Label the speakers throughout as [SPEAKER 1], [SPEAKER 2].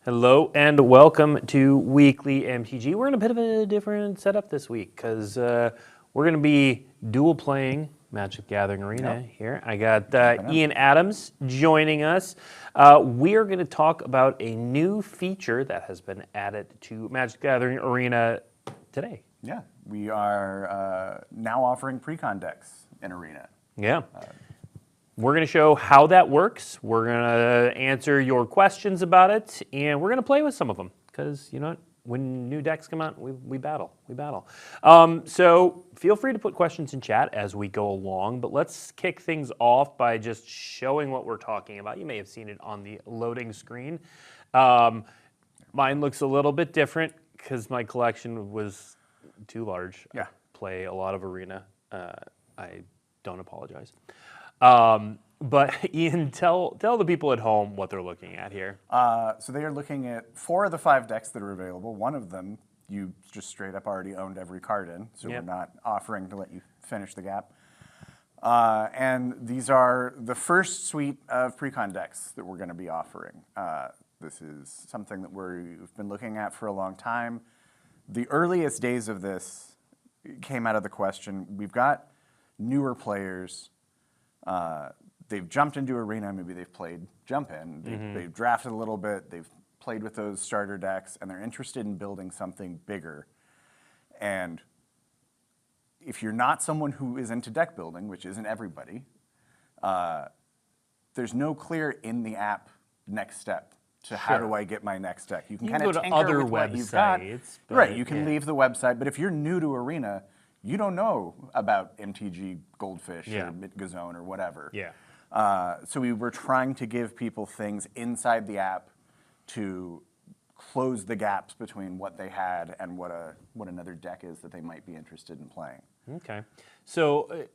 [SPEAKER 1] Hello and welcome to Weekly MTG. We're in a bit of a different setup this week because we're going to be dual playing Magic the Gathering Arena here. I got Ian Adams joining us. We are going to talk about a new feature that has been added to Magic the Gathering Arena today.
[SPEAKER 2] Yeah, we are now offering Precon decks in Arena.
[SPEAKER 1] Yeah. We're going to show how that works. We're going to answer your questions about it, and we're going to play with some of them because, you know what? When new decks come out, we battle. We battle. So feel free to put questions in chat as we go along, but let's kick things off by just showing what we're talking about. You may have seen it on the loading screen. Mine looks a little bit different because my collection was too large.
[SPEAKER 2] Yeah.
[SPEAKER 1] I play a lot of Arena. I don't apologize. But Ian, tell the people at home what they're looking at here.
[SPEAKER 2] So they are looking at 4 of the 5 decks that are available. One of them you just straight up already owned every card in, so we're not offering to let you finish the gap. And these are the first suite of Precon decks that we're going to be offering. This is something that we've been looking at for a long time. The earliest days of this came out of the question. We've got newer players. They've jumped into Arena, maybe they've played Jump In, they've drafted a little bit, they've played with those starter decks, and they're interested in building something bigger. And if you're not someone who is into deck building, which isn't everybody, there's no clear in the app next step to how do I get my next deck. You can kind of tinker with what you've got. Right, you can leave the website, but if you're new to Arena, you don't know about MTG Goldfish or Gazone or whatever.
[SPEAKER 1] Yeah.
[SPEAKER 2] So we were trying to give people things inside the app to close the gaps between what they had and what another deck is that they might be interested in playing.
[SPEAKER 1] Okay. So,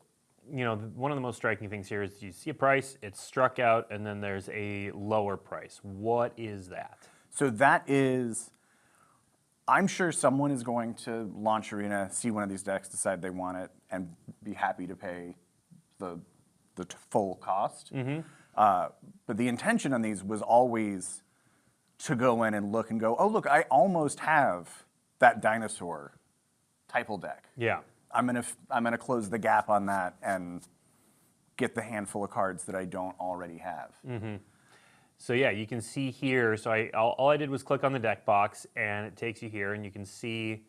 [SPEAKER 1] you know, one of the most striking things here is you see a price, it's struck out, and then there's a lower price. What is that?
[SPEAKER 2] So that is, I'm sure someone is going to launch Arena, see one of these decks, decide they want it, and be happy to pay the full cost. But the intention on these was always to go in and look and go, oh, look, I almost have that Dinosaur Typal deck.
[SPEAKER 1] Yeah.
[SPEAKER 2] I'm gonna close the gap on that and get the handful of cards that I don't already have.
[SPEAKER 1] So yeah, you can see here, so all I did was click on the deck box, and it takes you here, and you can see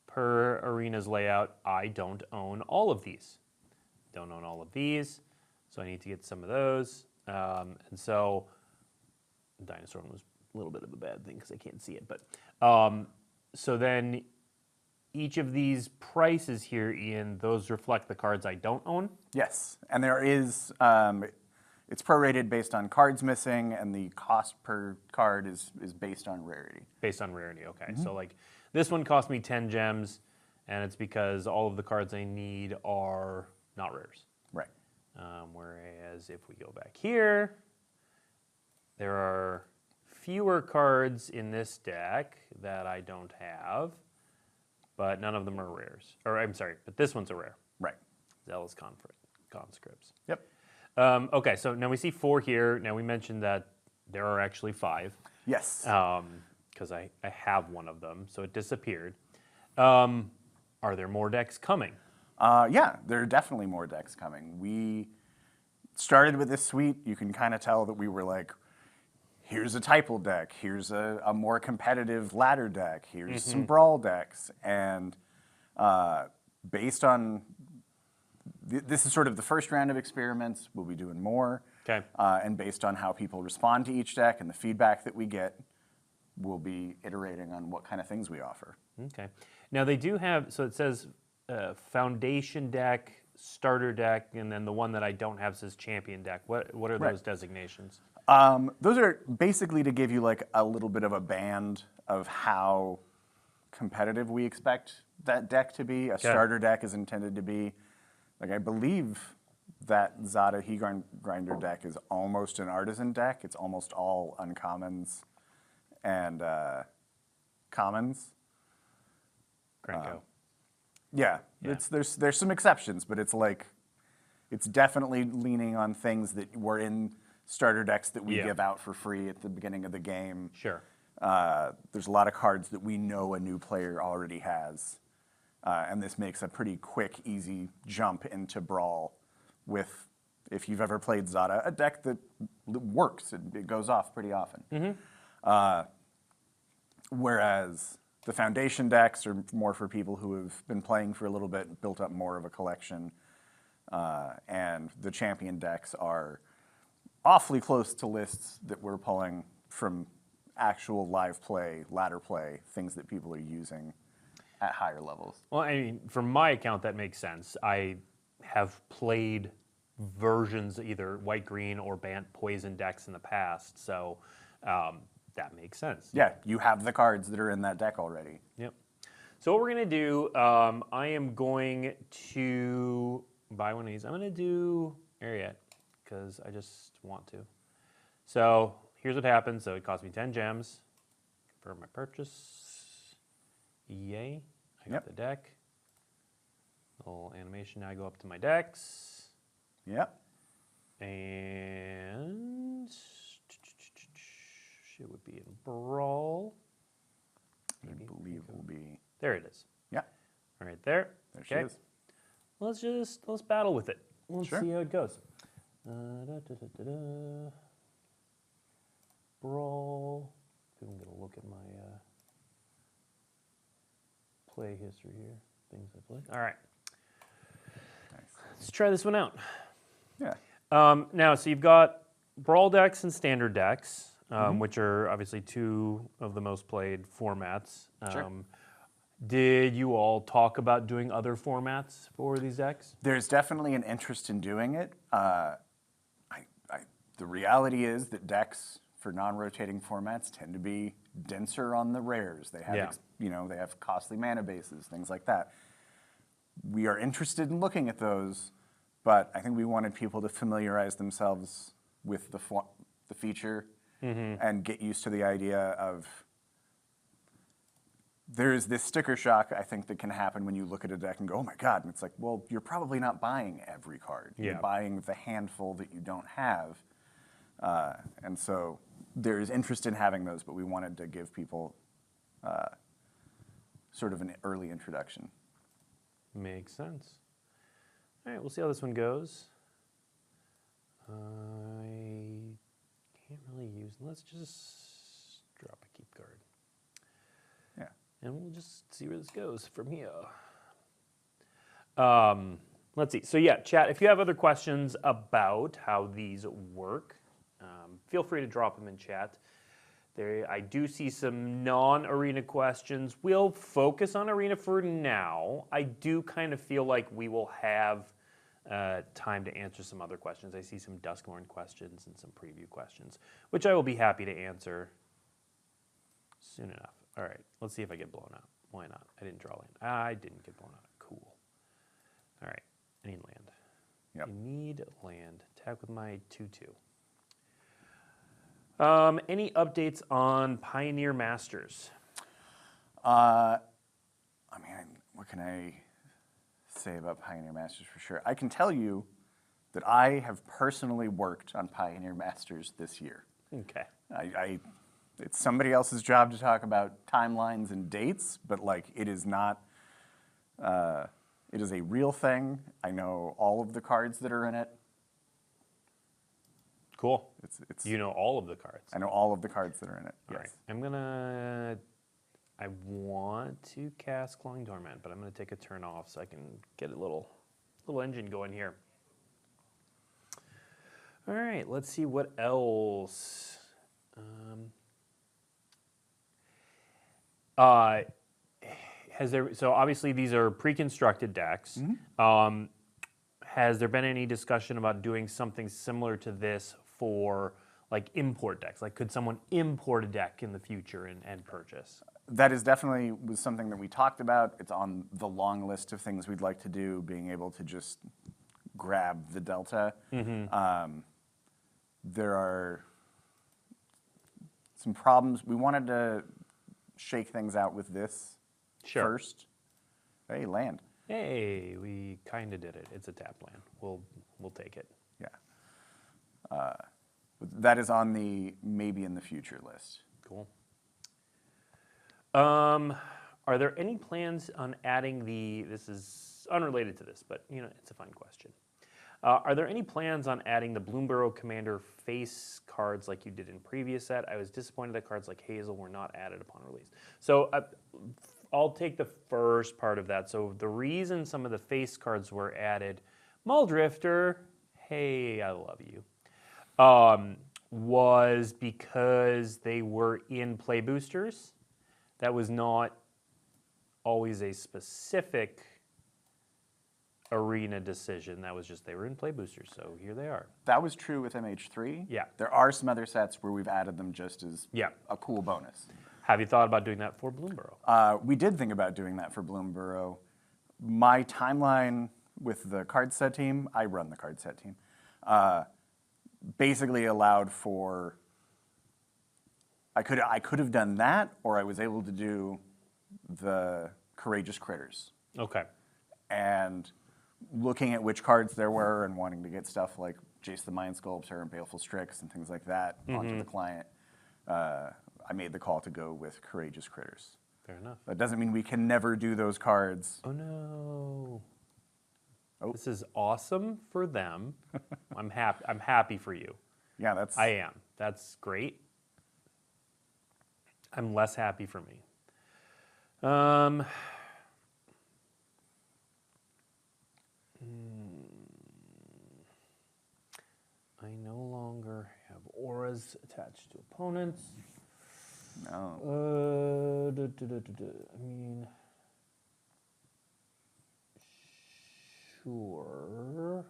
[SPEAKER 1] per Arena's layout, I don't own all of these. Don't own all of these, so I need to get some of those. And so Dinosaur was a little bit of a bad thing because I can't see it. But so then each of these prices here, Ian, those reflect the cards I don't own?
[SPEAKER 2] Yes, and there is, it's prorated based on cards missing, and the cost per card is based on rarity.
[SPEAKER 1] Based on rarity, okay. So like this one cost me 10 gems, and it's because all of the cards I need are not rares.
[SPEAKER 2] Right.
[SPEAKER 1] Whereas if we go back here, there are fewer cards in this deck that I don't have, but none of them are rares. Or I'm sorry, but this one's a rare.
[SPEAKER 2] Right.
[SPEAKER 1] Zealous Conscripts.
[SPEAKER 2] Yep.
[SPEAKER 1] Okay, so now we see 4 here. Now we mentioned that there are actually 5.
[SPEAKER 2] Yes.
[SPEAKER 1] Because I have one of them, so it disappeared. Are there more decks coming?
[SPEAKER 2] Yeah, there are definitely more decks coming. We started with this suite. You can kind of tell that we were like, here's a Typal deck, here's a more competitive ladder deck, here's some Brawl decks. And based on, this is sort of the first round of experiments. We'll be doing more.
[SPEAKER 1] Okay.
[SPEAKER 2] And based on how people respond to each deck and the feedback that we get, we'll be iterating on what kind of things we offer.
[SPEAKER 1] Okay. Now they do have, so it says Foundation deck, Starter deck, and then the one that I don't have says Champion deck. What are those designations?
[SPEAKER 2] Those are basically to give you like a little bit of a band of how competitive we expect that deck to be. A starter deck is intended to be, like I believe that Zada He Grinder deck is almost an artisan deck. It's almost all uncommons and commons.
[SPEAKER 1] Granko.
[SPEAKER 2] Yeah. There's some exceptions, but it's like, it's definitely leaning on things that were in starter decks that we give out for free at the beginning of the game.
[SPEAKER 1] Sure.
[SPEAKER 2] There's a lot of cards that we know a new player already has, and this makes a pretty quick, easy jump into Brawl with, if you've ever played Zada, a deck that works. It goes off pretty often. Whereas the Foundation decks are more for people who have been playing for a little bit and built up more of a collection. And the Champion decks are awfully close to lists that we're pulling from actual live play, ladder play, things that people are using at higher levels.
[SPEAKER 1] Well, I mean, from my account, that makes sense. I have played versions, either white-green or banned poison decks in the past, so that makes sense.
[SPEAKER 2] Yeah, you have the cards that are in that deck already.
[SPEAKER 1] Yep. So what we're going to do, I am going to buy one of these. I'm going to do Eriette, because I just want to. So here's what happens. So it cost me 10 gems. Confirm my purchase. Yay. I got the deck. Little animation. Now I go up to my decks.
[SPEAKER 2] Yep.
[SPEAKER 1] And it would be in Brawl.
[SPEAKER 2] Maybe. I believe will be.
[SPEAKER 1] There it is.
[SPEAKER 2] Yeah.
[SPEAKER 1] Right there.
[SPEAKER 2] There she is.
[SPEAKER 1] Let's battle with it. Let's
[SPEAKER 2] Sure.
[SPEAKER 1] see how it goes. Brawl. I'm gonna look at my play history here. Things I played. All right.
[SPEAKER 2] Nice.
[SPEAKER 1] Let's try this one out.
[SPEAKER 2] Yeah.
[SPEAKER 1] Now, so you've got Brawl decks and Standard decks, which are obviously two of the most played formats.
[SPEAKER 2] Sure.
[SPEAKER 1] Did you all talk about doing other formats for these decks?
[SPEAKER 2] There's definitely an interest in doing it. The reality is that decks for non-rotating formats tend to be denser on the rares. They have, they have costly mana bases, things like that. We are interested in looking at those, but I think we wanted people to familiarize themselves with the feature and get used to the idea of there's this sticker shock, I think, that can happen when you look at a deck and go, oh my God, and it's like, well, you're probably not buying every card.
[SPEAKER 1] Yeah.
[SPEAKER 2] You're buying the handful that you don't have. And so there's interest in having those, but we wanted to give people sort of an early introduction.
[SPEAKER 1] Makes sense. All right, we'll see how this one goes. I can't really use. Let's just drop a keep card.
[SPEAKER 2] Yeah.
[SPEAKER 1] And we'll just see where this goes from here. Let's see. So yeah, chat, if you have other questions about how these work, feel free to drop them in chat. I do see some non-Arena questions. We'll focus on Arena for now. I do kind of feel like we will have time to answer some other questions. I see some Duskmorn questions and some preview questions, which I will be happy to answer soon enough. All right, let's see if I get blown out. Why not? I didn't draw land. I didn't get blown out. Cool. All right, I need land.
[SPEAKER 2] Yep.
[SPEAKER 1] I need land. Attack with my 2/2. Any updates on Pioneer Masters?
[SPEAKER 2] I mean, what can I say about Pioneer Masters for sure? I can tell you that I have personally worked on Pioneer Masters this year.
[SPEAKER 1] Okay.
[SPEAKER 2] It's somebody else's job to talk about timelines and dates, but like it is not. It is a real thing. I know all of the cards that are in it.
[SPEAKER 1] Cool.
[SPEAKER 2] It's.
[SPEAKER 1] You know all of the cards.
[SPEAKER 2] I know all of the cards that are in it.
[SPEAKER 1] All
[SPEAKER 2] Yes.
[SPEAKER 1] right. I want to cast Clawing Dormant, but I'm gonna take a turn off so I can get a little engine going here. All right. Let's see what else. So obviously these are pre-constructed decks. Has there been any discussion about doing something similar to this for like import decks? Like could someone import a deck in the future and purchase?
[SPEAKER 2] That is definitely was something that we talked about. It's on the long list of things we'd like to do, being able to just grab the delta. There are some problems. We wanted to shake things out with this first. Hey, land.
[SPEAKER 1] Hey, we kind of did it. It's a tap land. We'll take it.
[SPEAKER 2] Yeah. That is on the maybe in the future list.
[SPEAKER 1] Cool. Are there any plans on adding this is unrelated to this, but it's a fun question. Are there any plans on adding the Bloomborough Commander face cards like you did in previous set? I was disappointed that cards like Hazel were not added upon release. So I'll take the first part of that. So the reason some of the face cards were added, Muldrifter, hey, I love you, was because they were in play boosters. That was not always a specific Arena decision. That was just they were in play boosters, so here they are.
[SPEAKER 2] That was true with MH3.
[SPEAKER 1] Yeah.
[SPEAKER 2] There are some other sets where we've added them just as
[SPEAKER 1] Yeah.
[SPEAKER 2] a cool bonus.
[SPEAKER 1] Have you thought about doing that for Bloomborough?
[SPEAKER 2] We did think about doing that for Bloomborough. My timeline with the card set team, I run the card set team, basically allowed for, I could have done that, or I was able to do the Courageous Critters.
[SPEAKER 1] Okay.
[SPEAKER 2] And looking at which cards there were and wanting to get stuff like Jace the Mind Sculptor and Baleful Strix and things like that onto the client, I made the call to go with Courageous Critters.
[SPEAKER 1] Fair enough.
[SPEAKER 2] That doesn't mean we can never do those cards.
[SPEAKER 1] Oh no.
[SPEAKER 2] Oh.
[SPEAKER 1] This is awesome for them. I'm happy for you.
[SPEAKER 2] Yeah, that's...
[SPEAKER 1] I am. That's great. I'm less happy for me. I no longer have auras attached to opponents.
[SPEAKER 2] No.
[SPEAKER 1] I mean, sure.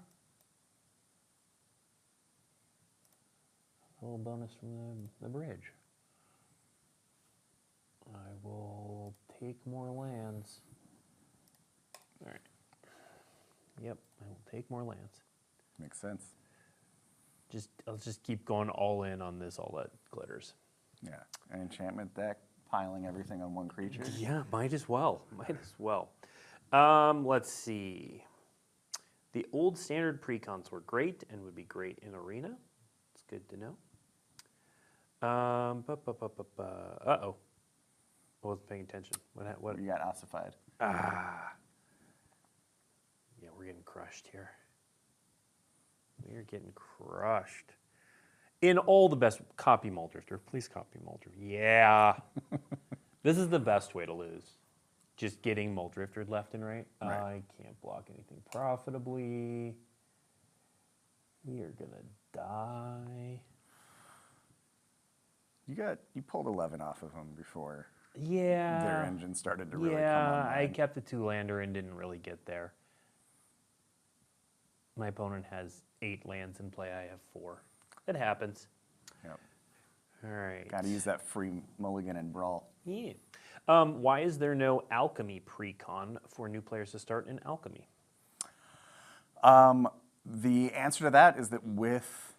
[SPEAKER 1] A little bonus from the bridge. I will take more lands. All right. Yep, I will take more lands.
[SPEAKER 2] Makes sense.
[SPEAKER 1] I'll just keep going all in on this, all that glitters.
[SPEAKER 2] Yeah. An enchantment deck, piling everything on one creature.
[SPEAKER 1] Yeah, might as well. Might as well. Let's see. The old standard precons were great and would be great in Arena. It's good to know. Uh-oh. I wasn't paying attention. What?
[SPEAKER 2] You got ossified.
[SPEAKER 1] Yeah, we're getting crushed here. We are getting crushed. In all the best, copy Muldrifter. Please copy Muldrifter. Yeah. This is the best way to lose. Just getting Muldriftered left and right. I can't block anything profitably. We are going to die.
[SPEAKER 2] You pulled 11 off of them before
[SPEAKER 1] Yeah.
[SPEAKER 2] their engine started to really come
[SPEAKER 1] Yeah,
[SPEAKER 2] online.
[SPEAKER 1] I kept the 2-lander and didn't really get there. My opponent has 8 lands in play. I have 4. It happens.
[SPEAKER 2] Yep.
[SPEAKER 1] All right.
[SPEAKER 2] Got to use that free mulligan in Brawl.
[SPEAKER 1] Yeah. Why is there no Alchemy pre-con for new players to start in Alchemy?
[SPEAKER 2] The answer to that is that with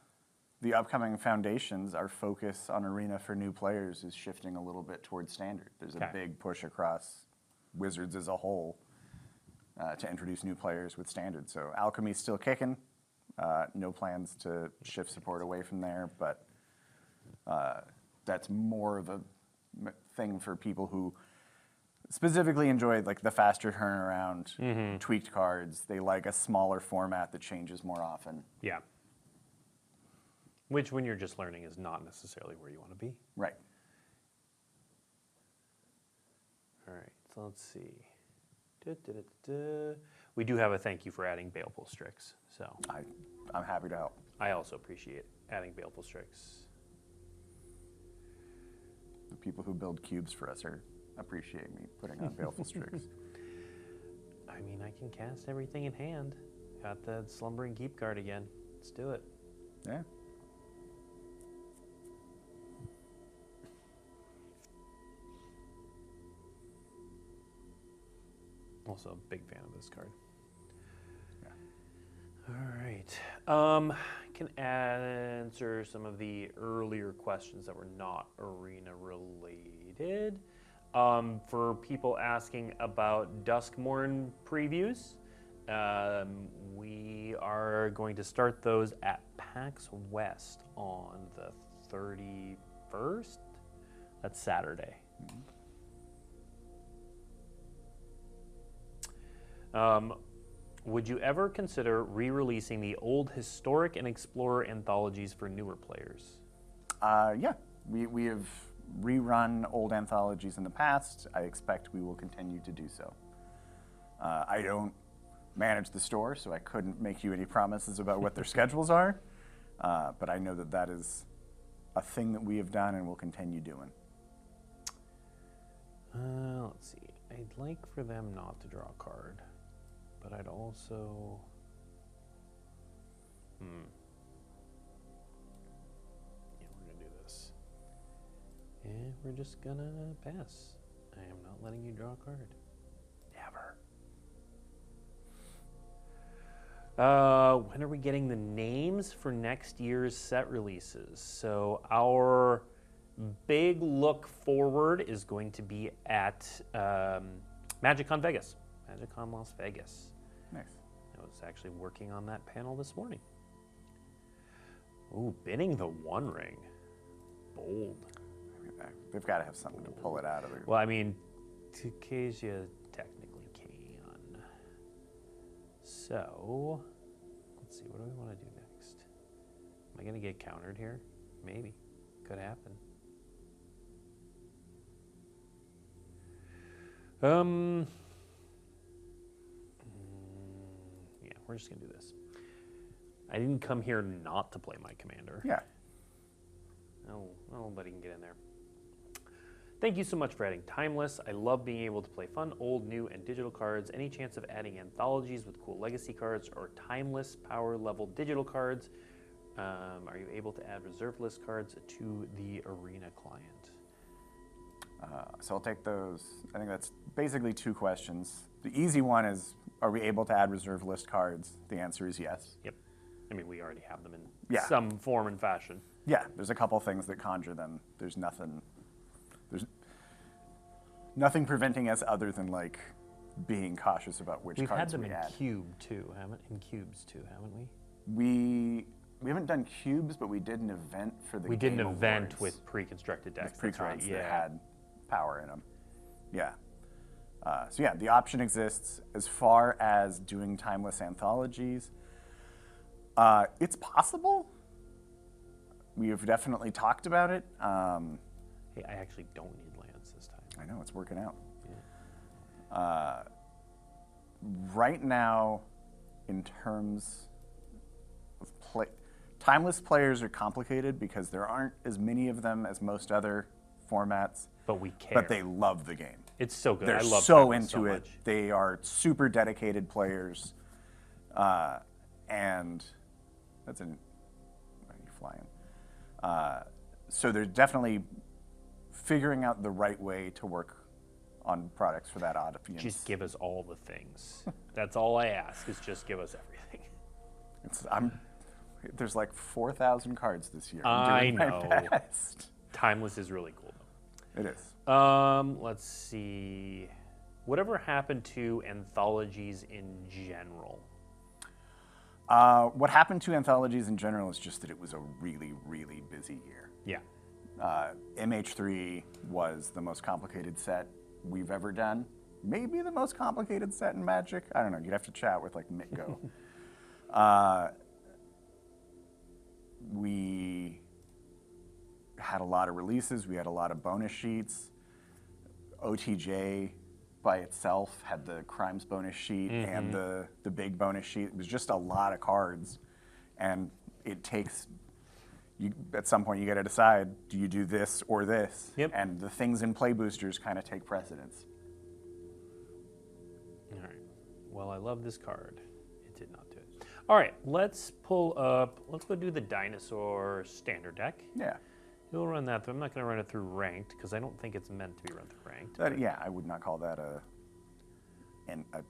[SPEAKER 2] the upcoming Foundations, our focus on Arena for new players is shifting a little bit towards Standard. There's a big push across Wizards as a whole to introduce new players with Standard. So Alchemy's still kicking. No plans to shift support away from there, but that's more of a thing for people who specifically enjoy like the faster turnaround, tweaked cards. They like a smaller format that changes more often.
[SPEAKER 1] Yeah. Which, when you're just learning, is not necessarily where you want to be.
[SPEAKER 2] Right.
[SPEAKER 1] All right, so let's see. We do have a thank you for adding Baleful Strix. So
[SPEAKER 2] I'm happy to help.
[SPEAKER 1] I also appreciate adding Baleful Strix.
[SPEAKER 2] The people who build cubes for us appreciate me putting on Baleful Strix.
[SPEAKER 1] I mean, I can cast everything in hand. Got the Slumbering Keep card again. Let's do it.
[SPEAKER 2] Yeah.
[SPEAKER 1] Also a big fan of this card.
[SPEAKER 2] Yeah.
[SPEAKER 1] All right. Can answer some of the earlier questions that were not Arena related. For people asking about Duskmorn previews, we are going to start those at PAX West on the 31st. That's Saturday. Would you ever consider re-releasing the old Historic and Explorer anthologies for newer players?
[SPEAKER 2] Yeah, we have rerun old anthologies in the past. I expect we will continue to do so. I don't manage the store, so I couldn't make you any promises about what their schedules are, but I know that that is a thing that we have done and will continue doing.
[SPEAKER 1] Let's see. I'd like for them not to draw a card, but I'd also... Yeah, we're going to do this. And we're just going to pass. I am not letting you draw a card. Never. When are we getting the names for next year's set releases? So our big look forward is going to be at MagicCon Vegas. MagicCon Las Vegas.
[SPEAKER 2] Nice.
[SPEAKER 1] I was actually working on that panel this morning. Ooh, binning the One Ring. Bold.
[SPEAKER 2] They've got to have something to pull it out of there.
[SPEAKER 1] Well, I mean, Tucasia technically can. So, let's see, what do we want to do next? Am I going to get countered here? Maybe. Could happen. Yeah, we're just going to do this. I didn't come here not to play my commander.
[SPEAKER 2] Yeah.
[SPEAKER 1] Oh, but he can get in there. Thank you so much for adding Timeless. I love being able to play fun, old, new, and digital cards. Any chance of adding anthologies with cool legacy cards or Timeless power level digital cards? Are you able to add reserve list cards to the Arena client?
[SPEAKER 2] So I'll take those. I think that's basically two questions. The easy one is, are we able to add reserve list cards? The answer is yes.
[SPEAKER 1] Yep. I mean, we already have them in
[SPEAKER 2] some
[SPEAKER 1] form and fashion.
[SPEAKER 2] Yeah, there's a couple things that conjure them. There's nothing preventing us other than like being cautious about which
[SPEAKER 1] We've
[SPEAKER 2] cards
[SPEAKER 1] had them
[SPEAKER 2] we
[SPEAKER 1] in
[SPEAKER 2] add.
[SPEAKER 1] cubes too, haven't we?
[SPEAKER 2] We haven't done cubes, but we did an event for the
[SPEAKER 1] We did an
[SPEAKER 2] Game
[SPEAKER 1] event
[SPEAKER 2] Awards
[SPEAKER 1] with Preconstructed Decks.
[SPEAKER 2] with
[SPEAKER 1] That's right.
[SPEAKER 2] precons
[SPEAKER 1] Yeah.
[SPEAKER 2] that had power in them. Yeah. So yeah, the option exists. As far as doing timeless anthologies, it's possible. We have definitely talked about it.
[SPEAKER 1] Hey, I actually don't need lands this time.
[SPEAKER 2] I know, it's working out.
[SPEAKER 1] Yeah.
[SPEAKER 2] Right now, in terms of timeless players are complicated because there aren't as many of them as most other formats.
[SPEAKER 1] But we care.
[SPEAKER 2] But they love the game.
[SPEAKER 1] It's so good.
[SPEAKER 2] They're
[SPEAKER 1] I love
[SPEAKER 2] so
[SPEAKER 1] Timeless
[SPEAKER 2] into it.
[SPEAKER 1] much.
[SPEAKER 2] They are super dedicated players. And that's an... Are you flying? So they're definitely figuring out the right way to work on products for that audience.
[SPEAKER 1] Just give us all the things. That's all I ask, is just give us everything.
[SPEAKER 2] There's like 4,000 cards this year.
[SPEAKER 1] I
[SPEAKER 2] I'm doing
[SPEAKER 1] know.
[SPEAKER 2] my best.
[SPEAKER 1] Timeless is really cool, though.
[SPEAKER 2] It is.
[SPEAKER 1] Let's see. Whatever happened to anthologies in general?
[SPEAKER 2] What happened to anthologies in general is just that it was a really, really busy year.
[SPEAKER 1] Yeah.
[SPEAKER 2] MH3 was the most complicated set we've ever done. Maybe the most complicated set in Magic. I don't know. You'd have to chat with like Mitgo. We had a lot of releases. We had a lot of bonus sheets. OTJ by itself had the crimes bonus sheet and the big bonus sheet. It was just a lot of cards, and it takes at some point you got to decide, do you do this or this?
[SPEAKER 1] Yep.
[SPEAKER 2] And the things in play boosters kind of take precedence.
[SPEAKER 1] All right. Well, I love this card. It did not do it. All right. Let's pull up. Let's go do the Dinosaur standard deck.
[SPEAKER 2] Yeah.
[SPEAKER 1] We'll run that through. I'm not going to run it through ranked because I don't think it's meant to be run through ranked.
[SPEAKER 2] Yeah, I would not call that a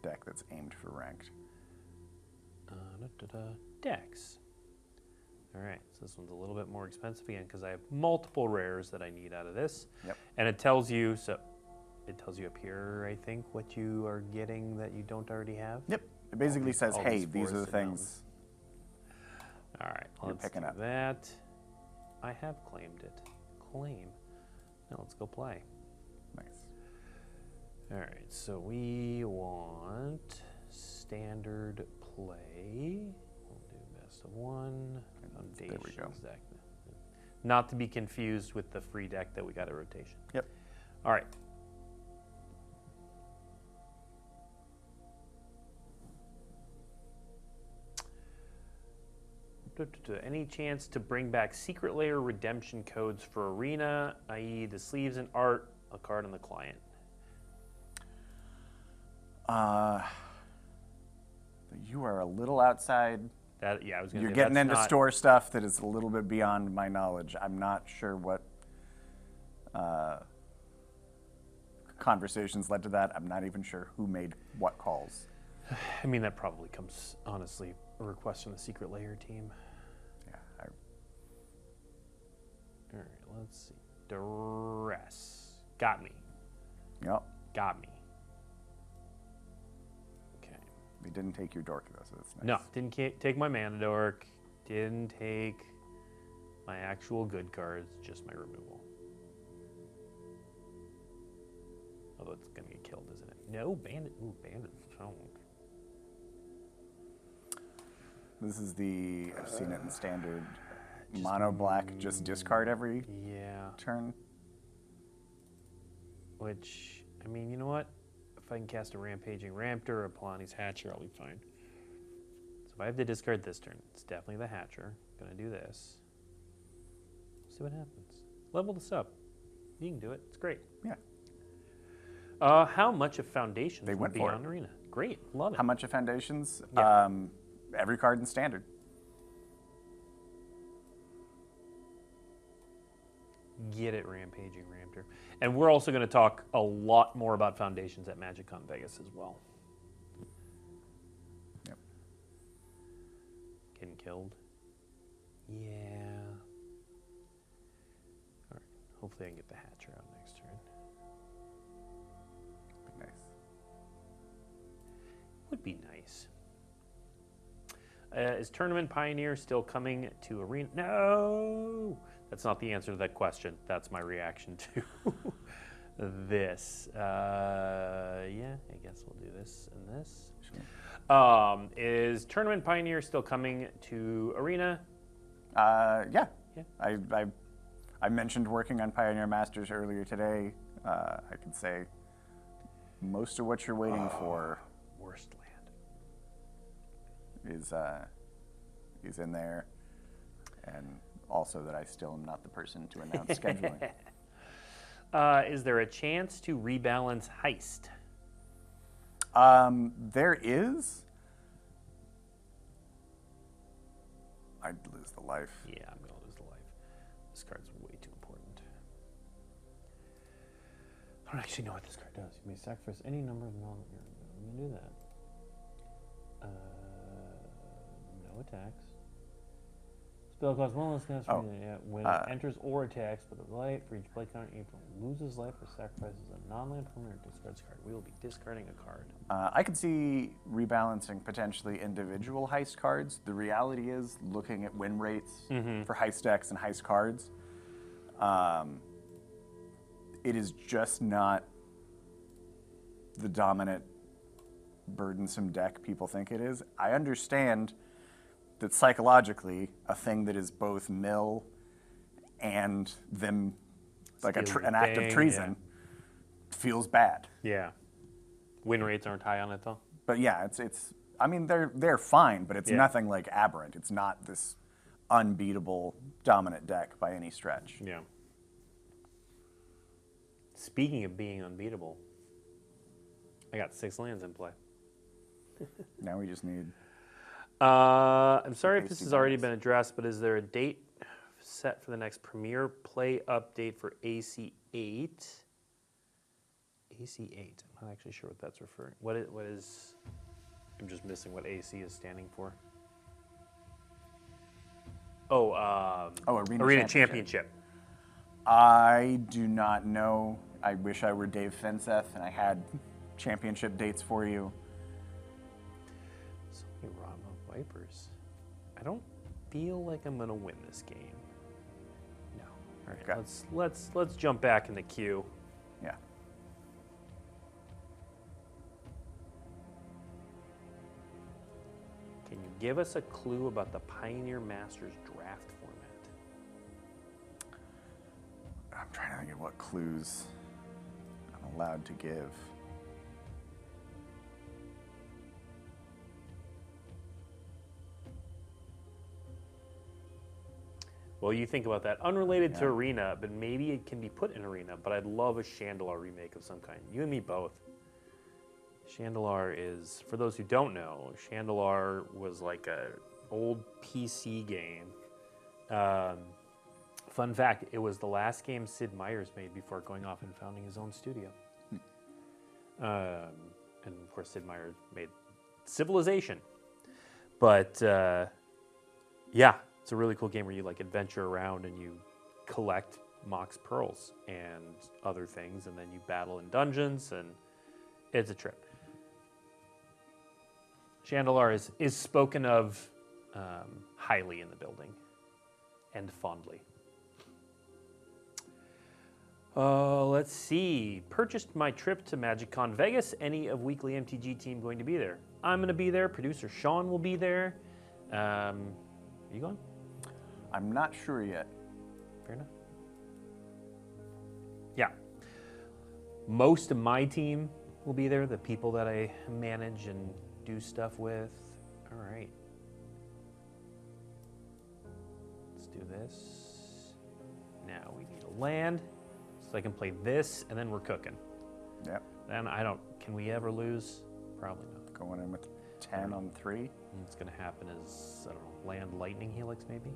[SPEAKER 2] deck that's aimed for ranked.
[SPEAKER 1] Decks. All right, so this one's a little bit more expensive again because I have multiple rares that I need out of this.
[SPEAKER 2] Yep.
[SPEAKER 1] And it tells you, it tells you up here, I think, what you are getting that you don't already have.
[SPEAKER 2] Yep. It basically says,
[SPEAKER 1] all
[SPEAKER 2] hey,
[SPEAKER 1] these
[SPEAKER 2] these are the
[SPEAKER 1] forests and
[SPEAKER 2] things.
[SPEAKER 1] All right,
[SPEAKER 2] You're
[SPEAKER 1] let's
[SPEAKER 2] picking
[SPEAKER 1] do
[SPEAKER 2] up.
[SPEAKER 1] that. I have claimed it. Claim. Now let's go play.
[SPEAKER 2] Nice.
[SPEAKER 1] All right, so we want standard play. We'll do best of one. Foundations
[SPEAKER 2] we go.
[SPEAKER 1] deck. Not to be confused with the free deck that we got at rotation.
[SPEAKER 2] Yep.
[SPEAKER 1] All right. Any chance to bring back secret layer redemption codes for Arena, i.e. the sleeves and art, a card on the client?
[SPEAKER 2] You are a little outside.
[SPEAKER 1] That, yeah, I was going to
[SPEAKER 2] You're
[SPEAKER 1] say,
[SPEAKER 2] getting
[SPEAKER 1] that's
[SPEAKER 2] into
[SPEAKER 1] not,
[SPEAKER 2] store stuff that is a little bit beyond my knowledge. I'm not sure what conversations led to that. I'm not even sure who made what calls.
[SPEAKER 1] I mean, that probably comes, honestly, a request from the secret layer team.
[SPEAKER 2] Yeah.
[SPEAKER 1] All right, let's see. Duress. Got me.
[SPEAKER 2] Yep.
[SPEAKER 1] Got me. Okay.
[SPEAKER 2] They didn't take your dork though, so that's nice.
[SPEAKER 1] No, didn't take my mana dork. Didn't take my actual good cards, just my removal. Although it's going to get killed, isn't it? No, bandit. Ooh, bandit. Oh.
[SPEAKER 2] This is the, I've seen it in standard, mono black, just discard every turn.
[SPEAKER 1] Which, I mean, you know what? If I can cast a Rampaging Raptor or a Polani's Hatcher, I'll be fine. So if I have to discard this turn, it's definitely the Hatcher. Gonna do this. See what happens. Level this up. You can do it. It's great.
[SPEAKER 2] Yeah.
[SPEAKER 1] How much of Foundations
[SPEAKER 2] They
[SPEAKER 1] would
[SPEAKER 2] went
[SPEAKER 1] be
[SPEAKER 2] for
[SPEAKER 1] on
[SPEAKER 2] it.
[SPEAKER 1] Arena? Great. Love it.
[SPEAKER 2] How much of Foundations?
[SPEAKER 1] Yeah.
[SPEAKER 2] Every card in standard.
[SPEAKER 1] Get it, Rampaging Raptor. And we're also going to talk a lot more about Foundations at MagicCon Vegas as well.
[SPEAKER 2] Yep.
[SPEAKER 1] Getting killed. Yeah. All right. Hopefully I can get the Hatcher out next turn.
[SPEAKER 2] Be nice.
[SPEAKER 1] Would be nice. Is Tournament Pioneer still coming to Arena? No! That's not the answer to that question. That's my reaction to this. Yeah, I guess we'll do this and this.
[SPEAKER 2] Sure.
[SPEAKER 1] Is Tournament Pioneer still coming to Arena?
[SPEAKER 2] Yeah.
[SPEAKER 1] Yeah.
[SPEAKER 2] I mentioned working on Pioneer Masters earlier today. I could say most of what you're waiting for
[SPEAKER 1] Worst land.
[SPEAKER 2] is in there, and also that I still am not the person to announce scheduling.
[SPEAKER 1] Is there a chance to rebalance Heist?
[SPEAKER 2] There is. I'd lose the life.
[SPEAKER 1] Yeah, I'm going to lose the life. This card's way too important. I don't actually know what this card does. You may sacrifice any number of non. I'm going to do that. No attacks. Spell costs one less cast when it enters or attacks with a light for each play counter. If it loses life or sacrifices a non-land permanent or discards card, we will be discarding a card.
[SPEAKER 2] I could see rebalancing potentially individual Heist cards. The reality is, looking at win rates for Heist decks and Heist cards, it is just not the dominant, burdensome deck people think it is. I understand that psychologically, a thing that is both mill and them like an act of treason feels bad.
[SPEAKER 1] Yeah. Win rates aren't high on it though.
[SPEAKER 2] But yeah, it's. I mean, they're fine, but it's nothing like aberrant. It's not this unbeatable dominant deck by any stretch.
[SPEAKER 1] Yeah. Speaking of being unbeatable, I got 6 lands in play.
[SPEAKER 2] Now we just need.
[SPEAKER 1] I'm sorry if this
[SPEAKER 2] Hasty
[SPEAKER 1] has already
[SPEAKER 2] Banks.
[SPEAKER 1] been addressed, but is there a date set for the next Premier Play update for AC8? AC8. I'm not actually sure what that's referring. What is? I'm just missing what AC is standing for. Oh, Arena Championship.
[SPEAKER 2] I do not know. I wish I were Dave Fenseth and I had championship dates for you.
[SPEAKER 1] So many Rama Vipers. I don't feel like I'm gonna win this game. No. All right.
[SPEAKER 2] Okay.
[SPEAKER 1] Let's jump back in the queue.
[SPEAKER 2] Yeah.
[SPEAKER 1] Give us a clue about the Pioneer Masters draft format.
[SPEAKER 2] I'm trying to think of what clues I'm allowed to give.
[SPEAKER 1] Well, you think about that. Unrelated to Arena, but maybe it can be put in Arena, but I'd love a Chandelar remake of some kind. You and me both. Chandelar is, for those who don't know, Chandelar was like a old PC game. Fun fact, it was the last game Sid Meier's made before going off and founding his own studio. And of course, Sid Meier made Civilization. But yeah, it's a really cool game where you like adventure around and you collect Mox Pearls and other things, and then you battle in dungeons, and it's a trip. Chandelar is spoken of highly in the building and fondly. Let's see. Purchased my trip to MagicCon Vegas. Any of Weekly MTG team going to be there? I'm going to be there. Producer Sean will be there. You going?
[SPEAKER 2] I'm not sure yet.
[SPEAKER 1] Fair enough. Yeah. Most of my team will be there, the people that I manage and do stuff with. All right. Let's do this. Now we need a land so I can play this, and then we're cooking.
[SPEAKER 2] Yep.
[SPEAKER 1] Then can we ever lose? Probably not.
[SPEAKER 2] Going in with 10 on 3.
[SPEAKER 1] And what's going to happen is, I don't know, land lightning helix maybe?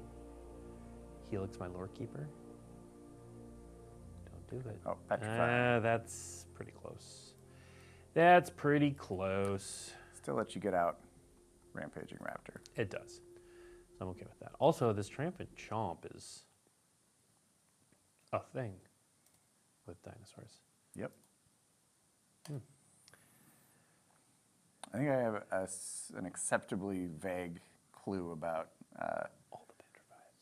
[SPEAKER 1] Helix my lore keeper? Don't do it.
[SPEAKER 2] Oh, petrify.
[SPEAKER 1] That's pretty close. That's pretty close.
[SPEAKER 2] Still lets you get out Rampaging Raptor.
[SPEAKER 1] It does. So I'm okay with that. Also, this Triumphant Chomp is a thing with dinosaurs.
[SPEAKER 2] Yep. I think I have an acceptably vague clue about
[SPEAKER 1] all the petrifies.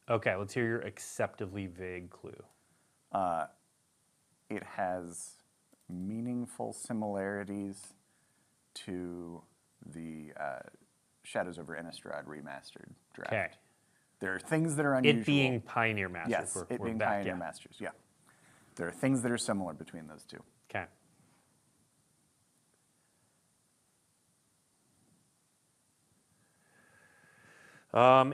[SPEAKER 1] Okay, let's hear your acceptably vague clue.
[SPEAKER 2] It has meaningful similarities to the Shadows over Innistrad remastered draft.
[SPEAKER 1] Okay.
[SPEAKER 2] There are things that are unusual.
[SPEAKER 1] It being Pioneer Masters.
[SPEAKER 2] Yes, it being Pioneer Masters, yeah. There are things that are similar between those two.
[SPEAKER 1] Okay.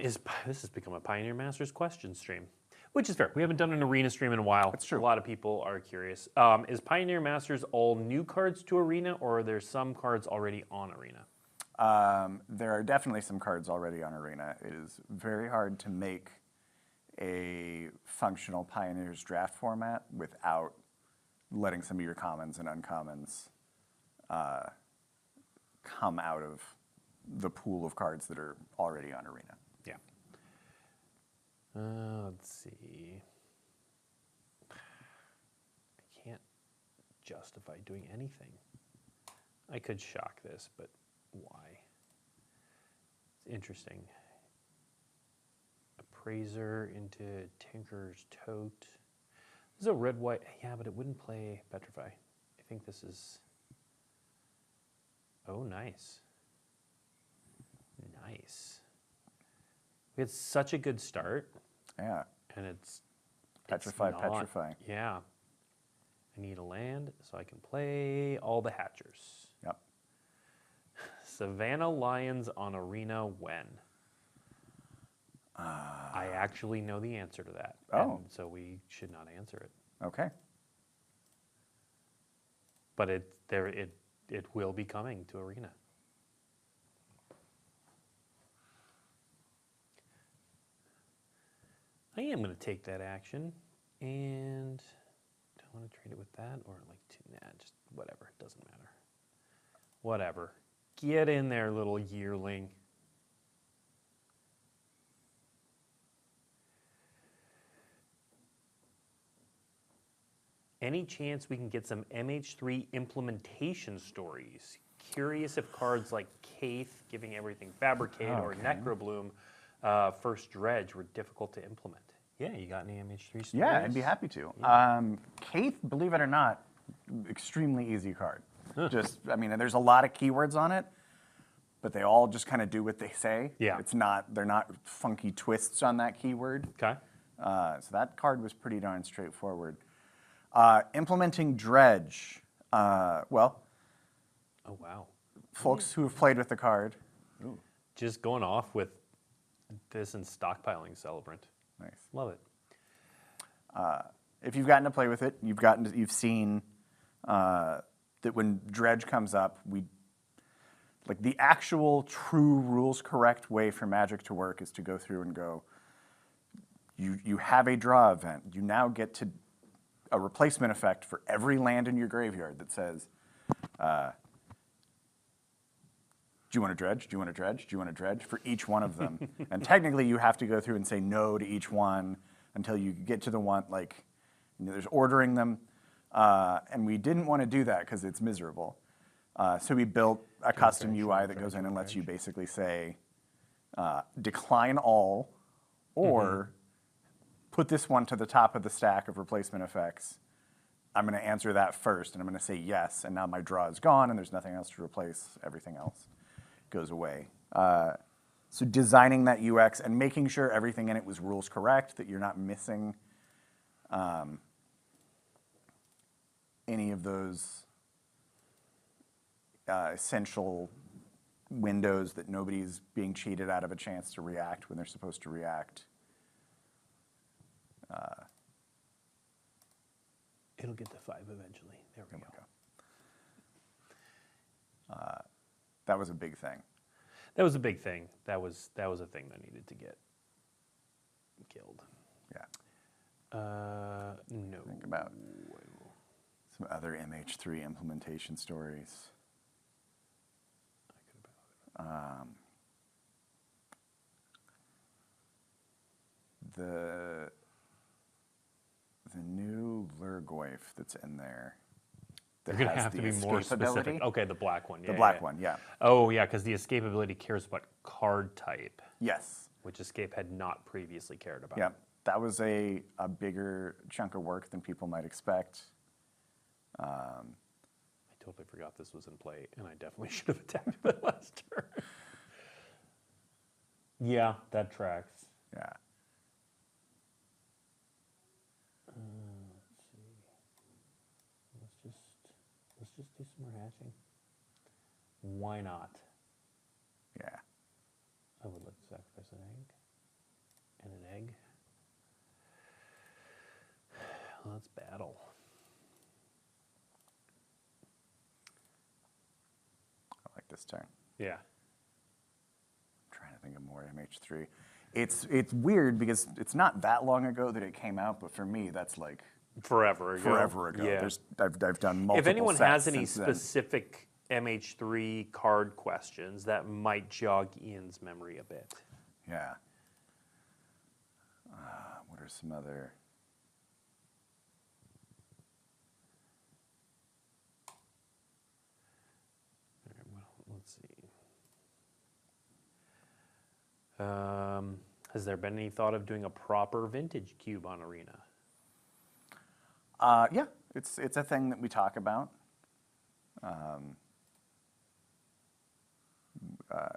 [SPEAKER 1] This has become a Pioneer Masters question stream, which is fair. We haven't done an Arena stream in a while.
[SPEAKER 2] That's true.
[SPEAKER 1] A lot of people are curious. Is Pioneer Masters all new cards to Arena, or are there some cards already on Arena?
[SPEAKER 2] There are definitely some cards already on Arena. It is very hard to make a functional Pioneers draft format without letting some of your commons and uncommons come out of the pool of cards that are already on Arena.
[SPEAKER 1] Yeah. Let's see. I can't justify doing anything. I could shock this, but why? It's interesting. Appraiser into Tinker's Tote. This is a red-white. Yeah, but it wouldn't play Petrify. I think this is... Oh, nice. Nice. We had such a good start.
[SPEAKER 2] Yeah.
[SPEAKER 1] And it's
[SPEAKER 2] Petrify,
[SPEAKER 1] not,
[SPEAKER 2] petrify.
[SPEAKER 1] Yeah. I need a land so I can play all the Hatchers.
[SPEAKER 2] Yep.
[SPEAKER 1] Savannah Lions on Arena when? I actually know the answer to that.
[SPEAKER 2] Oh.
[SPEAKER 1] And so we should not answer it.
[SPEAKER 2] Okay.
[SPEAKER 1] But it will be coming to Arena. I am going to take that action, and do I want to trade it with that or like just whatever, it doesn't matter. Whatever. Get in there, little yearling. Any chance we can get some MH3 implementation stories? Curious if cards like Kaith, giving everything Fabricate, or Necrobloom, First Dredge were difficult to implement. Yeah, you got any MH3 stories?
[SPEAKER 2] Yeah, I'd be happy to. Yeah. Kaith, believe it or not, extremely easy card. Just, I mean, there's a lot of keywords on it, but they all just kind of do what they say.
[SPEAKER 1] Yeah.
[SPEAKER 2] They're not funky twists on that keyword.
[SPEAKER 1] Okay.
[SPEAKER 2] So that card was pretty darn straightforward. Implementing Dredge. Well,
[SPEAKER 1] Oh, wow.
[SPEAKER 2] folks who have played with the card. Ooh,
[SPEAKER 1] Just going off with this and stockpiling Celebrant.
[SPEAKER 2] nice.
[SPEAKER 1] Love it.
[SPEAKER 2] If you've gotten to play with it, you've seen that when Dredge comes up, like the actual true rules correct way for Magic to work is to go through and go, you have a draw event. You now get to a replacement effect for every land in your graveyard that says, do you want to dredge? Do you want to dredge? Do you want to dredge? For each one of them. And technically you have to go through and say no to each one until you get to the one, like, there's ordering them. And we didn't want to do that because it's miserable. So we built a custom UI that goes in and lets you basically say, decline all, or put this one to the top of the stack of replacement effects. I'm going to answer that first, and I'm going to say yes, and now my draw is gone, and there's nothing else to replace. Everything else goes away. So designing that UX and making sure everything in it was rules correct, that you're not missing any of those essential windows that nobody's being cheated out of a chance to react when they're supposed to react.
[SPEAKER 1] It'll get to 5 eventually. There we go.
[SPEAKER 2] That was a big thing.
[SPEAKER 1] That was a big thing. That was a thing that needed to get killed.
[SPEAKER 2] Yeah.
[SPEAKER 1] No.
[SPEAKER 2] Think about some other MH3 implementation stories. The new Lurgoyf that's in there.
[SPEAKER 1] You're going to have to be more specific. Okay, the black one. Yeah,
[SPEAKER 2] the black one, yeah.
[SPEAKER 1] Oh, yeah, because the escapability cares about card type.
[SPEAKER 2] Yes.
[SPEAKER 1] Which Escape had not previously cared about.
[SPEAKER 2] Yeah, that was a bigger chunk of work than people might expect.
[SPEAKER 1] I totally forgot this was in play, and I definitely should have attacked that last turn. Yeah, that tracks.
[SPEAKER 2] Yeah.
[SPEAKER 1] Let's see. Let's just do some more hatching. Why not?
[SPEAKER 2] Yeah.
[SPEAKER 1] I would like to sacrifice an egg. And an egg. Let's battle.
[SPEAKER 2] I like this turn.
[SPEAKER 1] Yeah.
[SPEAKER 2] I'm trying to think of more MH3. It's weird because it's not that long ago that it came out, but for me, that's like
[SPEAKER 1] forever ago.
[SPEAKER 2] Forever ago.
[SPEAKER 1] Yeah.
[SPEAKER 2] I've done multiple.
[SPEAKER 1] If anyone has
[SPEAKER 2] sets
[SPEAKER 1] any
[SPEAKER 2] since then.
[SPEAKER 1] specific MH3 card questions, that might jog Ian's memory a bit.
[SPEAKER 2] Yeah. What are some other?
[SPEAKER 1] All right, well, let's see. Has there been any thought of doing a proper vintage cube on Arena?
[SPEAKER 2] Yeah, it's a thing that we talk about.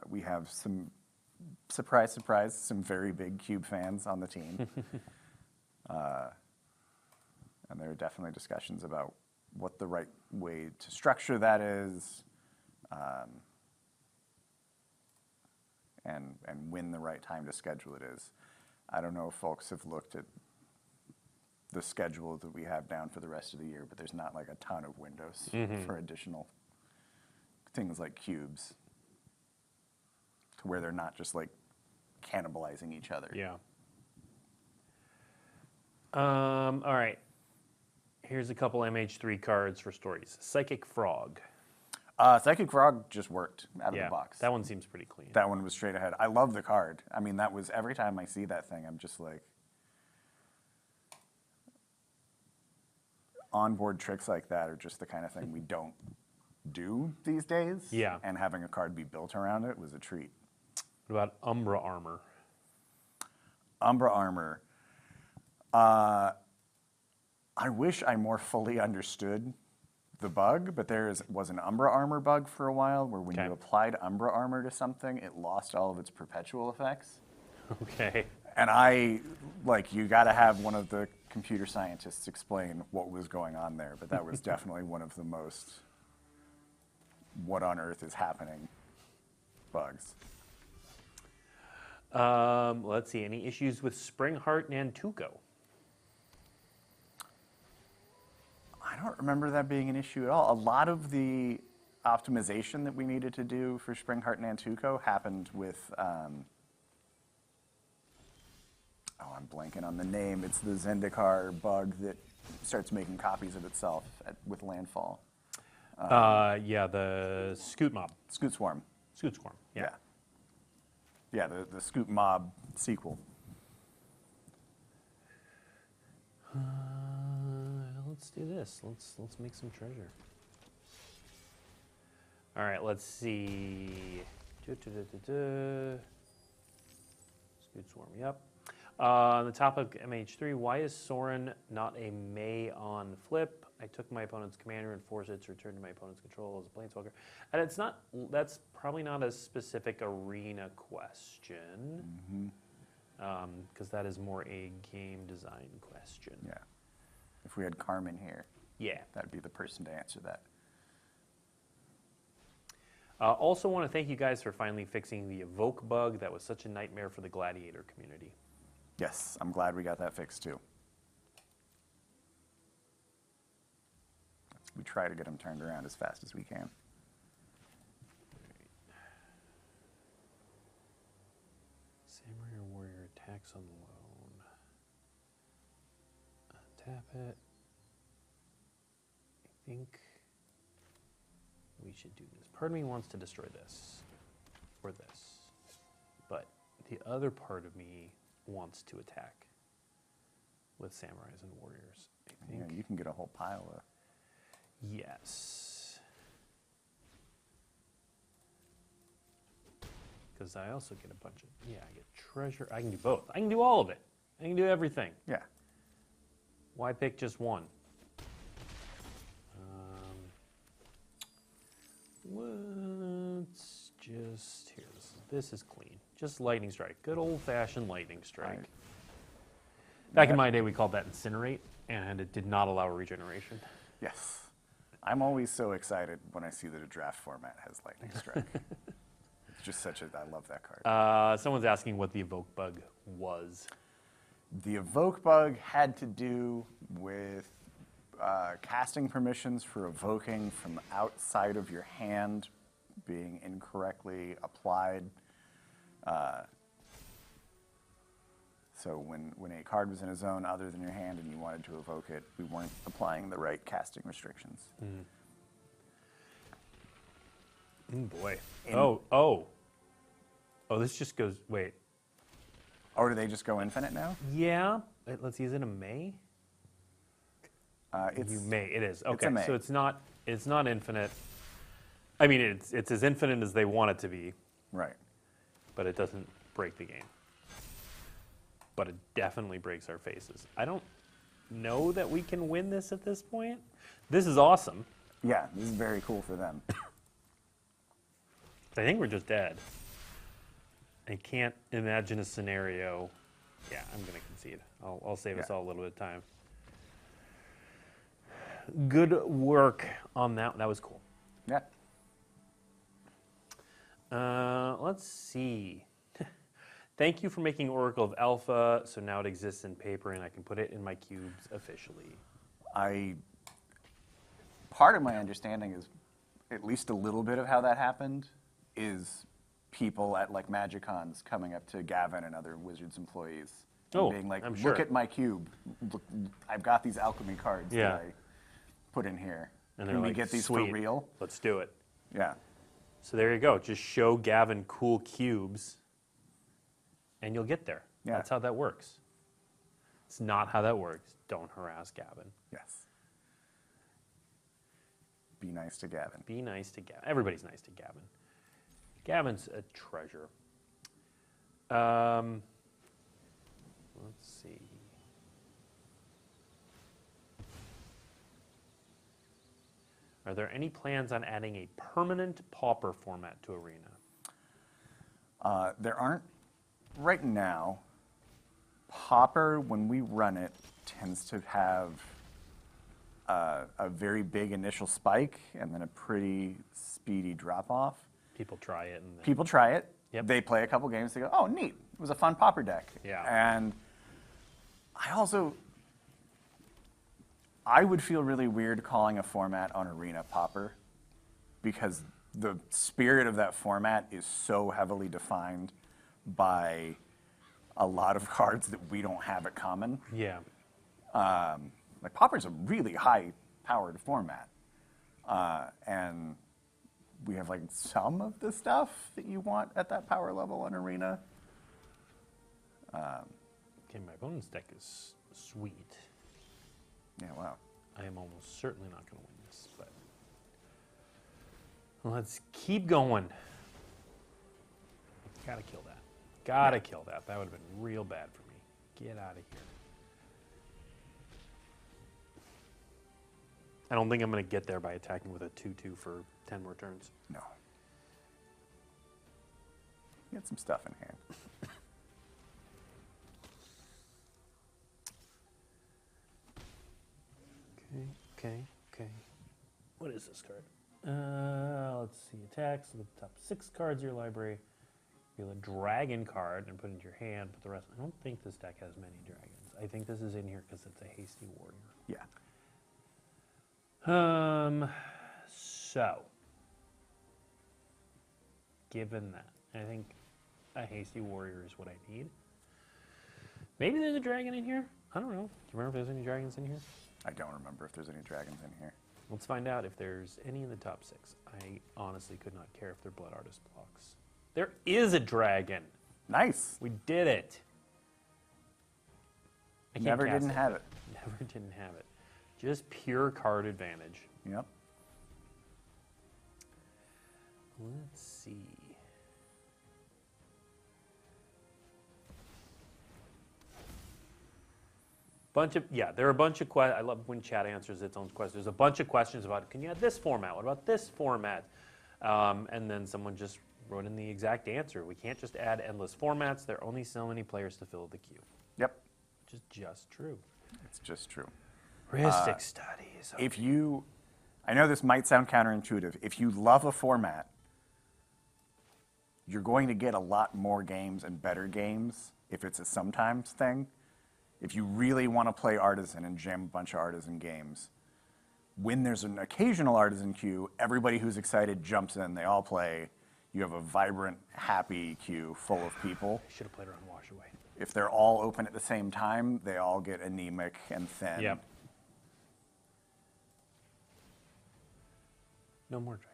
[SPEAKER 2] We have some, surprise, some very big cube fans on the team. And there are definitely discussions about what the right way to structure that is, and when the right time to schedule it is. I don't know if folks have looked at the schedule that we have down for the rest of the year, but there's not like a ton of windows for additional things like cubes to where they're not just like cannibalizing each other.
[SPEAKER 1] Yeah. All right. Here's a couple MH3 cards for stories. Psychic Frog.
[SPEAKER 2] Psychic Frog just worked out of the box.
[SPEAKER 1] That one seems pretty clean.
[SPEAKER 2] That one was straight ahead. I love the card. I mean, that was, every time I see that thing, I'm just like, onboard tricks like that are just the kind of thing we don't do these days.
[SPEAKER 1] Yeah.
[SPEAKER 2] And having a card be built around it was a treat.
[SPEAKER 1] What about Umbra Armor?
[SPEAKER 2] Umbra Armor. I wish I more fully understood the bug, but there was an Umbra Armor bug for a while where when you applied Umbra Armor to something, it lost all of its perpetual effects.
[SPEAKER 1] Okay.
[SPEAKER 2] And you got to have one of the computer scientists explain what was going on there, but that was definitely one of the most what on earth is happening bugs.
[SPEAKER 1] Let's see, any issues with Springheart Nantuko?
[SPEAKER 2] I don't remember that being an issue at all. A lot of the optimization that we needed to do for Springheart Nantuko happened with, I'm blanking on the name. It's the Zendikar bug that starts making copies of itself with landfall.
[SPEAKER 1] Yeah, the Scoot Mob.
[SPEAKER 2] Scoot Swarm.
[SPEAKER 1] Scoot Swarm, yeah.
[SPEAKER 2] Yeah, the Scoot Mob sequel.
[SPEAKER 1] Let's do this. Let's make some treasure. All right, let's see. Scoot Swarm, yep. On the top of MH3, why is Sorin not a May on flip? I took my opponent's commander and forced it to return to my opponent's control as a planeswalker. And it's not, that's probably not a specific arena question, because that is more a game design question.
[SPEAKER 2] Yeah. If we had Carmen here,
[SPEAKER 1] yeah,
[SPEAKER 2] that'd be the person to answer that.
[SPEAKER 1] Also want to thank you guys for finally fixing the evoke bug. That was such a nightmare for the Gladiator community.
[SPEAKER 2] Yes, I'm glad we got that fixed too. We try to get them turned around as fast as we can.
[SPEAKER 1] Samurai or Warrior attacks on loan. Tap it. I think we should do this. Part of me wants to destroy this or this, but the other part of me wants to attack with Samurais and Warriors. I think.
[SPEAKER 2] Yeah, you can get a whole pile of.
[SPEAKER 1] Yes. Because I also get a bunch of, I get treasure. I can do both. I can do all of it. I can do everything.
[SPEAKER 2] Yeah.
[SPEAKER 1] Why pick just one? Let's just, here, this is clean. Just lightning strike. Good old-fashioned lightning strike.
[SPEAKER 2] Right.
[SPEAKER 1] Back in my day, we called that incinerate, and it did not allow regeneration.
[SPEAKER 2] Yes. I'm always so excited when I see that a draft format has lightning strike. It's just such a, I love that card.
[SPEAKER 1] Someone's asking what the evoke bug was.
[SPEAKER 2] The evoke bug had to do with casting permissions for evoking from outside of your hand being incorrectly applied. So when a card was in a zone other than your hand and you wanted to evoke it, we weren't applying the right casting restrictions.
[SPEAKER 1] Boy. Oh, this just goes, wait.
[SPEAKER 2] Oh, do they just go infinite now?
[SPEAKER 1] Yeah. Let's see, is it a May?
[SPEAKER 2] It
[SPEAKER 1] is. Okay,
[SPEAKER 2] it's a May.
[SPEAKER 1] So it's not infinite. I mean, it's as infinite as they want it to be.
[SPEAKER 2] Right.
[SPEAKER 1] But it doesn't break the game. But it definitely breaks our faces. I don't know that we can win this at this point. This is awesome.
[SPEAKER 2] Yeah, this is very cool for them.
[SPEAKER 1] I think we're just dead. I can't imagine a scenario. Yeah, I'm going to concede. I'll save us all a little bit of time. Good work on that. That was cool.
[SPEAKER 2] Yeah.
[SPEAKER 1] Let's see. Thank you for making Oracle of Alpha, so now it exists in paper and I can put it in my cubes officially.
[SPEAKER 2] Part of my understanding is at least a little bit of how that happened is people at like Magicons coming up to Gavin and other Wizards employees and being like, look at my cube. Look, I've got these alchemy cards that I put in here.
[SPEAKER 1] And
[SPEAKER 2] Can we
[SPEAKER 1] like,
[SPEAKER 2] get these
[SPEAKER 1] sweet,
[SPEAKER 2] for real?
[SPEAKER 1] Let's do it.
[SPEAKER 2] Yeah.
[SPEAKER 1] So there you go. Just show Gavin cool cubes and you'll get there.
[SPEAKER 2] Yeah.
[SPEAKER 1] That's how that works. It's not how that works. Don't harass Gavin.
[SPEAKER 2] Yes. Be nice to Gavin.
[SPEAKER 1] Be nice to Gavin. Everybody's nice to Gavin. Gavin's a treasure. Let's see. Are there any plans on adding a permanent pauper format to Arena?
[SPEAKER 2] There aren't right now. Pauper, when we run it, tends to have a very big initial spike and then a pretty speedy drop-off.
[SPEAKER 1] People try it. And
[SPEAKER 2] People try it.
[SPEAKER 1] Yep.
[SPEAKER 2] They play a couple games. They go, oh, neat. It was a fun Pauper deck.
[SPEAKER 1] Yeah.
[SPEAKER 2] And I would feel really weird calling a format on Arena Pauper because the spirit of that format is so heavily defined by a lot of cards that we don't have at common.
[SPEAKER 1] Yeah.
[SPEAKER 2] Like Pauper's a really high-powered format, and we have like some of the stuff that you want at that power level on Arena.
[SPEAKER 1] Okay, my opponent's deck is sweet.
[SPEAKER 2] Yeah, wow.
[SPEAKER 1] I am almost certainly not going to win this, but let's keep going. Gotta kill that. Gotta kill that. That would have been real bad for me. Get out of here. I don't think I'm going to get there by attacking with a 2/2 for 10 more turns.
[SPEAKER 2] No. Get some stuff in hand.
[SPEAKER 1] Okay. What is this card? Let's see. Attacks. Look at the top 6 cards of your library. Feel a dragon card and put it into your hand. Put the rest. I don't think this deck has many dragons. I think this is in here because it's a hasty warrior.
[SPEAKER 2] Yeah.
[SPEAKER 1] So, given that, I think a hasty warrior is what I need. Maybe there's a dragon in here. I don't know. Do you remember if there's any dragons in here?
[SPEAKER 2] I don't remember if there's any dragons in here.
[SPEAKER 1] Let's find out if there's any in the top 6. I honestly could not care if they're Blood Artist blocks. There is a dragon.
[SPEAKER 2] Nice.
[SPEAKER 1] We did it. I can't
[SPEAKER 2] Never
[SPEAKER 1] cast
[SPEAKER 2] didn't have it.
[SPEAKER 1] Never didn't have it. Just pure card advantage.
[SPEAKER 2] Yep.
[SPEAKER 1] Let's see. There are a bunch of questions. I love when chat answers its own questions. There's a bunch of questions about, can you add this format? What about this format? And then someone just wrote in the exact answer. We can't just add endless formats. There are only so many players to fill the queue.
[SPEAKER 2] Yep.
[SPEAKER 1] Which is just true.
[SPEAKER 2] It's just true.
[SPEAKER 1] Heuristic studies. Okay.
[SPEAKER 2] If you, I know this might sound counterintuitive, if you love a format, you're going to get a lot more games and better games if it's a sometimes thing. If you really want to play Artisan and jam a bunch of Artisan games, when there's an occasional Artisan queue, everybody who's excited jumps in, they all play. You have a vibrant, happy queue full of people.
[SPEAKER 1] I should have played around Wash Away.
[SPEAKER 2] If they're all open at the same time, they all get anemic and thin.
[SPEAKER 1] Yep. No more dragons.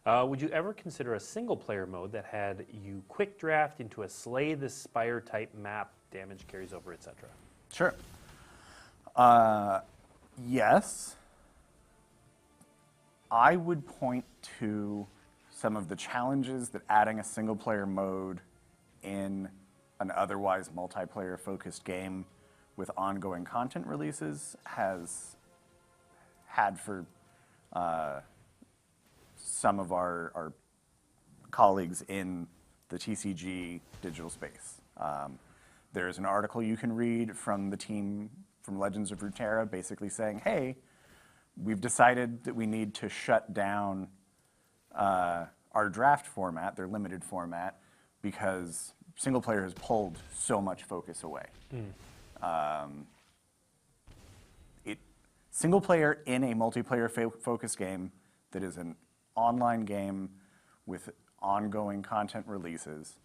[SPEAKER 1] Would you ever consider a single-player mode that had you quick draft into a Slay the Spire type map, damage carries over, etc.?
[SPEAKER 2] Sure. Yes. I would point to some of the challenges that adding a single-player mode in an otherwise multiplayer-focused game with ongoing content releases has had for some of our colleagues in the TCG digital space. There's an article you can read from the team from Legends of Runeterra basically saying, hey, we've decided that we need to shut down our draft format, their limited format, because single player has pulled so much focus away. Single player in a multiplayer focused game that is an online game with ongoing content releases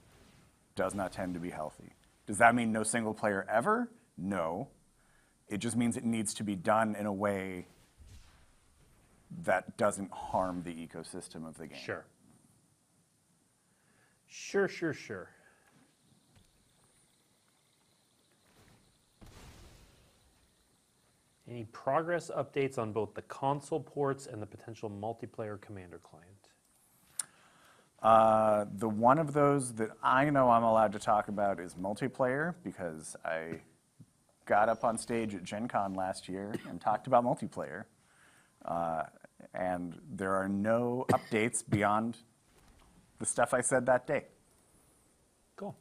[SPEAKER 2] does not tend to be healthy. Does that mean no single player ever? No. It just means it needs to be done in a way that doesn't harm the ecosystem of the game.
[SPEAKER 1] Sure. Sure. Any progress updates on both the console ports and the potential multiplayer Commander client?
[SPEAKER 2] The one of those that I know I'm allowed to talk about is multiplayer, because I got up on stage at Gen Con last year and talked about multiplayer. And there are no updates beyond the stuff I said that day.
[SPEAKER 1] Cool.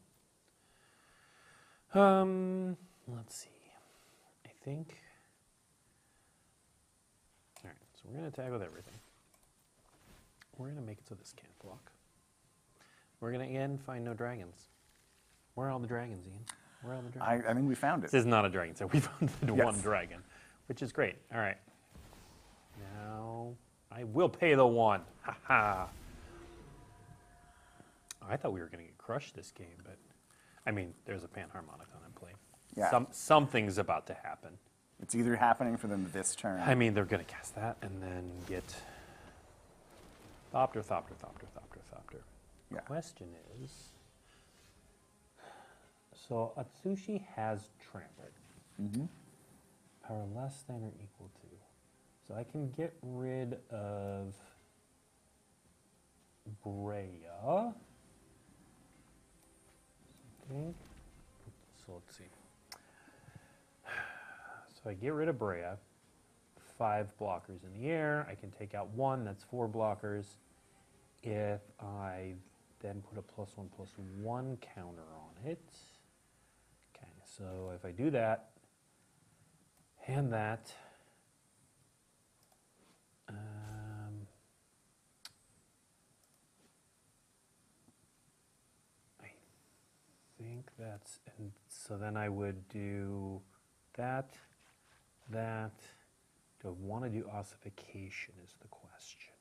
[SPEAKER 1] Let's see. I think. All right, so we're going to tag with everything. We're going to make it so this can't block. We're going to again find no dragons. Where are all the dragons, Ian? Where are all the dragons?
[SPEAKER 2] I think we found it.
[SPEAKER 1] This is not a dragon, so we found the
[SPEAKER 2] Yes.
[SPEAKER 1] one dragon, which is great. All right. Now, I will pay the one. Ha ha. I thought we were going to get crushed this game, but I mean, there's a Panharmonicon in play.
[SPEAKER 2] Yeah.
[SPEAKER 1] Something's about to happen.
[SPEAKER 2] It's either happening for them this turn.
[SPEAKER 1] I mean, they're going to cast that and then get Thopter.
[SPEAKER 2] Yeah.
[SPEAKER 1] Question is, so Atsushi has Trample.
[SPEAKER 2] Mm-hmm.
[SPEAKER 1] Power less than or equal to. So I can get rid of Breya. I think. So let's see. So I get rid of Breya. 5 blockers in the air. I can take out 1. That's 4 blockers. If I then put a +1/+1 counter on it. Okay, so if I do that, and that, I think that's, and so then I would do that. Do I want to do ossification is the question.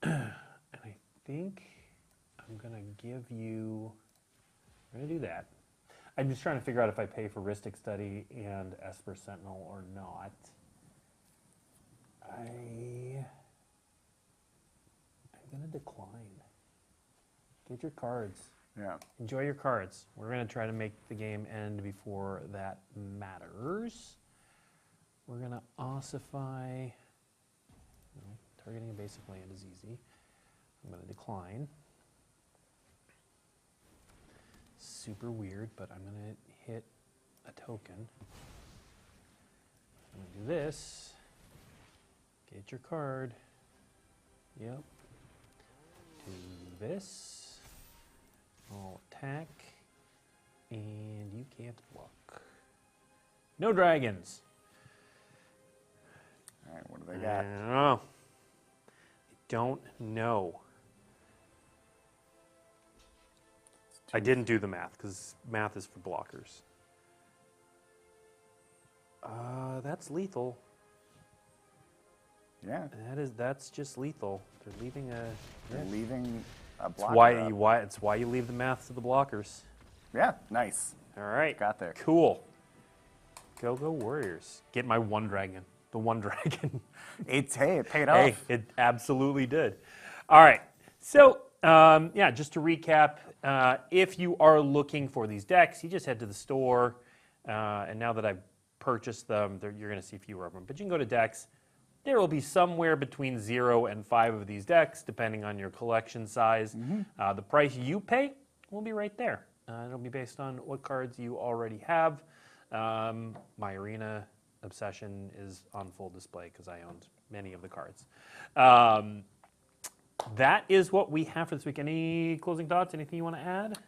[SPEAKER 1] And I think I'm going to give you, I'm going to do that. I'm just trying to figure out if I pay for Rhystic Study and Esper Sentinel or not. I'm going to decline. Get your cards.
[SPEAKER 2] Yeah.
[SPEAKER 1] Enjoy your cards. We're going to try to make the game end before that matters. We're going to ossify. No, targeting a basic land is easy. I'm going to decline. Super weird, but I'm going to hit a token. I'm going to do this. Get your card. Yep. Do this. I'll attack. And you can't block. No dragons.
[SPEAKER 2] All right, what do they got?
[SPEAKER 1] I don't know. I didn't do the math because math is for blockers. That's lethal.
[SPEAKER 2] Yeah.
[SPEAKER 1] That's just lethal. They're leaving a.
[SPEAKER 2] They're leaving a
[SPEAKER 1] It's
[SPEAKER 2] blocker up.
[SPEAKER 1] why you leave the math to the blockers.
[SPEAKER 2] Yeah, nice.
[SPEAKER 1] All right.
[SPEAKER 2] Got there.
[SPEAKER 1] Cool. Go Warriors. Get my one dragon. The one dragon.
[SPEAKER 2] It paid
[SPEAKER 1] Hey,
[SPEAKER 2] off.
[SPEAKER 1] it absolutely did. All right. So, yeah, just to recap, if you are looking for these decks, you just head to the store. And now that I've purchased them, you're going to see fewer of them. But you can go to decks. There will be somewhere between 0 and 5 of these decks, depending on your collection size.
[SPEAKER 2] Mm-hmm.
[SPEAKER 1] The price you pay will be right there. It'll be based on what cards you already have. My Arena obsession is on full display because I owned many of the cards. That is what we have for this week. Any closing thoughts? Anything you want to add?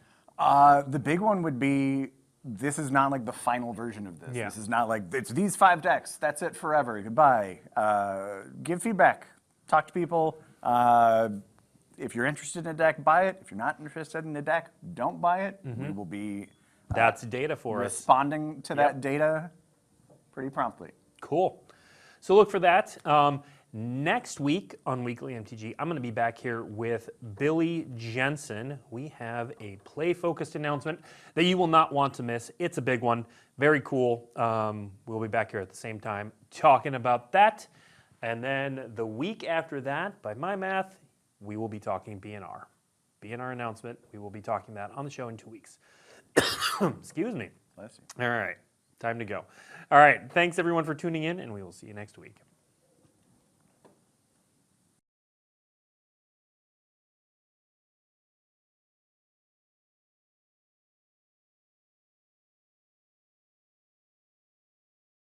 [SPEAKER 2] The big one would be, this is not like the final version of this.
[SPEAKER 1] Yeah.
[SPEAKER 2] This is not like, it's these 5 decks, that's it forever, goodbye. Give feedback, talk to people. If you're interested in a deck, buy it. If you're not interested in a deck, don't buy it. We will be
[SPEAKER 1] That's data for us.
[SPEAKER 2] responding to that data pretty promptly.
[SPEAKER 1] Cool. So look for that. Next week on Weekly MTG, I'm going to be back here with Billy Jensen. We have a play-focused announcement that you will not want to miss. It's a big one. Very cool. We'll be back here at the same time talking about that. And then the week after that, by my math, we will be talking BNR. BNR announcement. We will be talking that on the show in 2 weeks. Excuse me.
[SPEAKER 2] Bless you.
[SPEAKER 1] All right. Time to go. All right. Thanks, everyone, for tuning in, and we will see you next week.